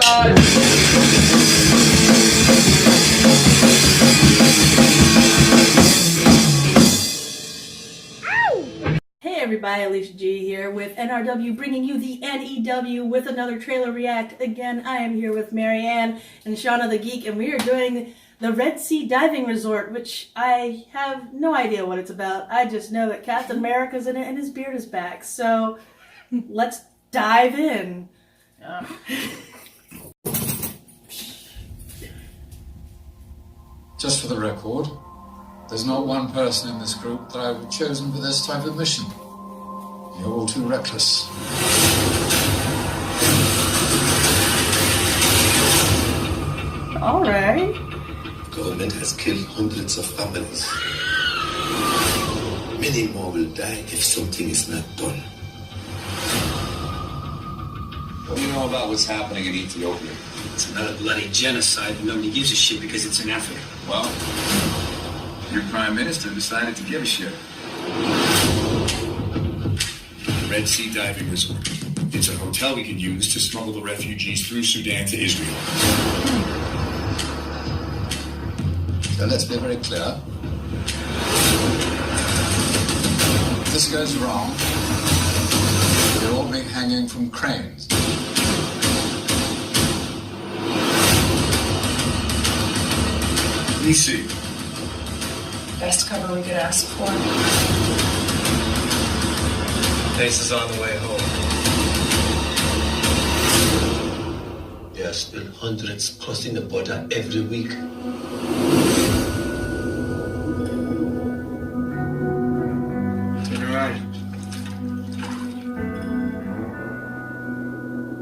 side. Hey everybody, Alicia G here with NRW, bringing you the NEW with another trailer react. Again, I am here with Marianne and Shauna the Geek, and we are doing the Red Sea Diving Resort, which I have no idea what it's about. I just know that Captain America's in it and his beard is back. So let's dive in. Just for the record, there's not one person in this group that I would have chosen for this type of mission. You're all too reckless. All right. The government has killed hundreds of families. Many more will die if something is not done. What do you know about what's happening in Ethiopia? It's another bloody genocide, and nobody gives a shit because it's in Africa. Well, your prime minister decided to give a shit. The Red Sea Diving Resort. It's a hotel we can use to smuggle the refugees through Sudan to Israel. So let's be very clear. If this goes wrong, you'll all be hanging from cranes. Let me see. Best cover we could ask for. Pace is on the way home. There are still hundreds crossing the border every week. Take a ride.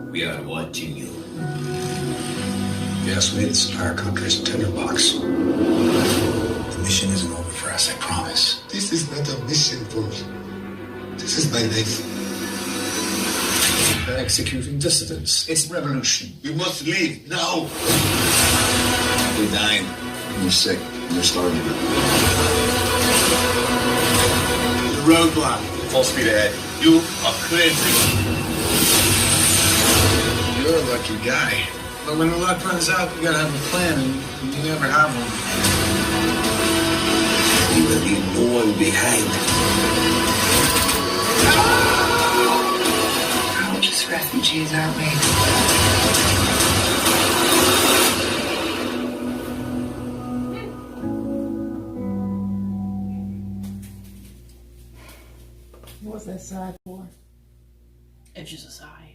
We are watching you. Yes, mates, our country's tinderbox. The mission isn't over for us, I promise. This is not a mission for me. This is my life. They're executing dissidents. It's revolution. We must leave now. You're dying. You're sick. You're starving. The roadblock. Full speed ahead. You are crazy. You're a lucky guy. But when the luck runs out, you gotta have a plan, and you never have one. We will leave no one behind. We're just refugees, aren't we? What was that side for? It's just a sigh.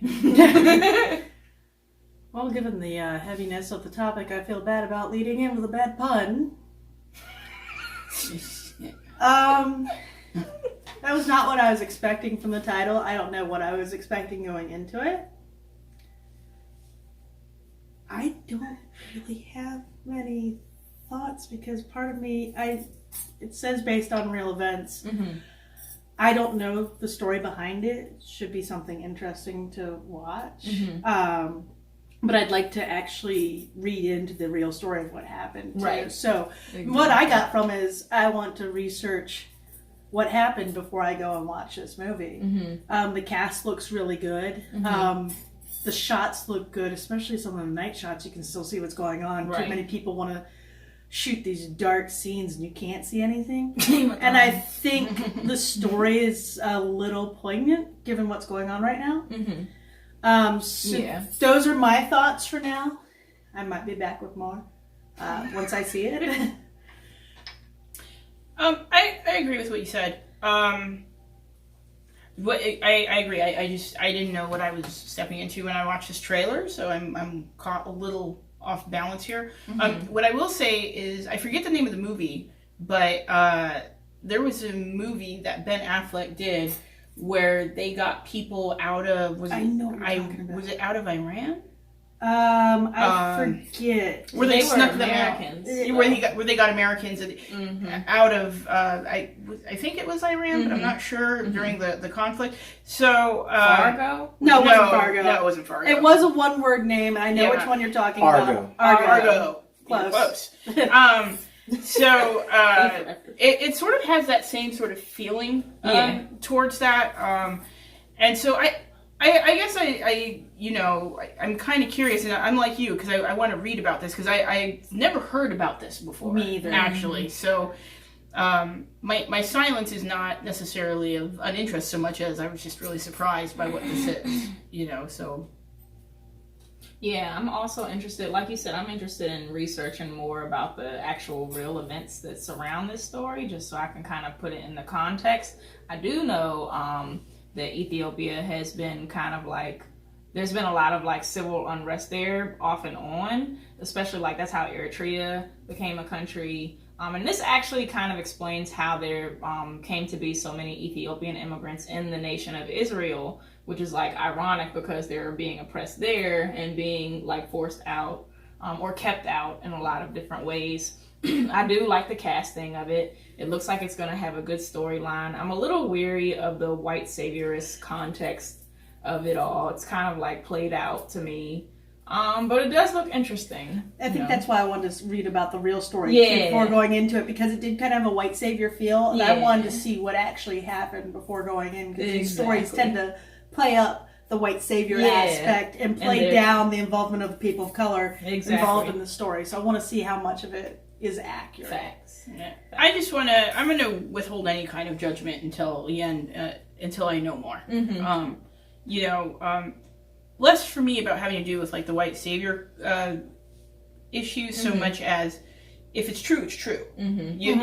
Well, given the heaviness of the topic, I feel bad about leading in with a bad pun. That was not what I was expecting from the title. I don't know what I was expecting going into it. I don't really have many thoughts because part of me, it says based on real events. Mm-hmm. I don't know the story behind it. It should be something interesting to watch. Mm-hmm. But I'd like to actually read into the real story of what happened. Too. Right. So Exactly. what I got from is I want to research what happened before I go and watch this movie. Mm-hmm. The cast looks really good. Mm-hmm. The shots look good, especially some of the night shots. You can still see what's going on. Right. Too many people want to shoot these dark scenes and you can't see anything. And I think the story is a little poignant given what's going on right now. Mm-hmm. So Yeah. those are my thoughts for now. I might be back with more once I see it. I agree with what you said. What I agree. I didn't know what I was stepping into when I watched this trailer, so I'm caught a little off balance here. Mm-hmm. What I will say is I forget the name of the movie, but there was a movie that Ben Affleck did where they got people out of I know what you're talking about. was it out of Iran? I forget. Where they They were snuck them Americans. out. Where they got Americans out of I think it was Iran, but I'm not sure during the conflict. So Fargo? No, it wasn't Fargo. No, it wasn't Fargo. It was a one-word name, and I know Yeah. which one you're talking Argo. about. Argo. Close. So it sort of has that same sort of feeling towards that, and so I guess I you know, I'm kind of curious, and I'm like you, because I want to read about this, because I've never heard about this before. Me either. Actually. So my silence is not necessarily of uninterest so much as I was just really surprised by what this is, you know, so. Yeah, I'm also interested, like you said, I'm interested in researching more about the actual real events that surround this story, just so I can kind of put it in the context. I do know that Ethiopia has been kind of like, there's been a lot of like civil unrest there off and on, especially like that's how Eritrea became a country. And this actually kind of explains how there came to be so many Ethiopian immigrants in the nation of Israel, which is like ironic because they're being oppressed there and being like forced out or kept out in a lot of different ways. I do like the casting of it. It looks like it's going to have a good storyline. I'm a little weary of the white saviorist context of it all. It's kind of like played out to me. But it does look interesting. I think that's why I wanted to read about the real story Yeah. before going into it, because it did kind of have a white savior feel, and I Yeah. wanted to see what actually happened before going in, because these stories Exactly. tend to play up the white savior Yeah. aspect and play they're- down the involvement of the people of color Exactly. involved in the story. So I want to see how much of it is accurate. Facts. Yeah. I'm going to withhold any kind of judgment until the end, until I know more. You know, less for me about having to do with like the white savior issues so much as if it's true, it's true. You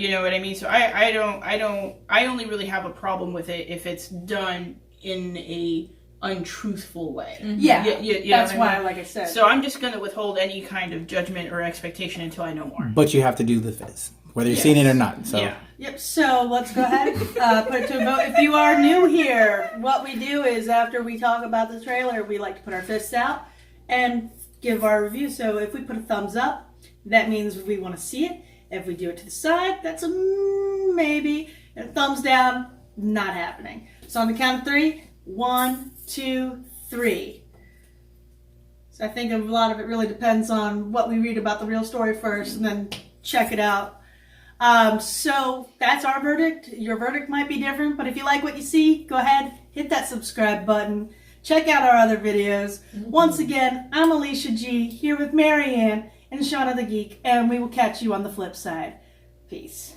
know what I mean? So I only really have a problem with it if it's done in a untruthful way. Yeah, You know that's what why, mean? like I said. So I'm just going to withhold any kind of judgment or expectation until I know more. But you have to do the Fizz, whether you've seen it or not. So Yeah. Yep, so let's go ahead and put it to a vote. If you are new here, what we do is after we talk about the trailer, we like to put our fists out and give our review. So if we put a thumbs up, that means we want to see it. If we do it to the side, that's a maybe. And a thumbs down, not happening. So on the count of 3, 1, 2, 3. So I think a lot of it really depends on what we read about the real story first and then check it out. So that's our verdict. Your verdict might be different, but if you like what you see, go ahead, hit that subscribe button. Check out our other videos. Once again, I'm Alicia G, here with Marianne and Shauna the Geek, and we will catch you on the flip side. Peace.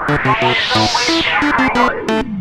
Don't waste your time.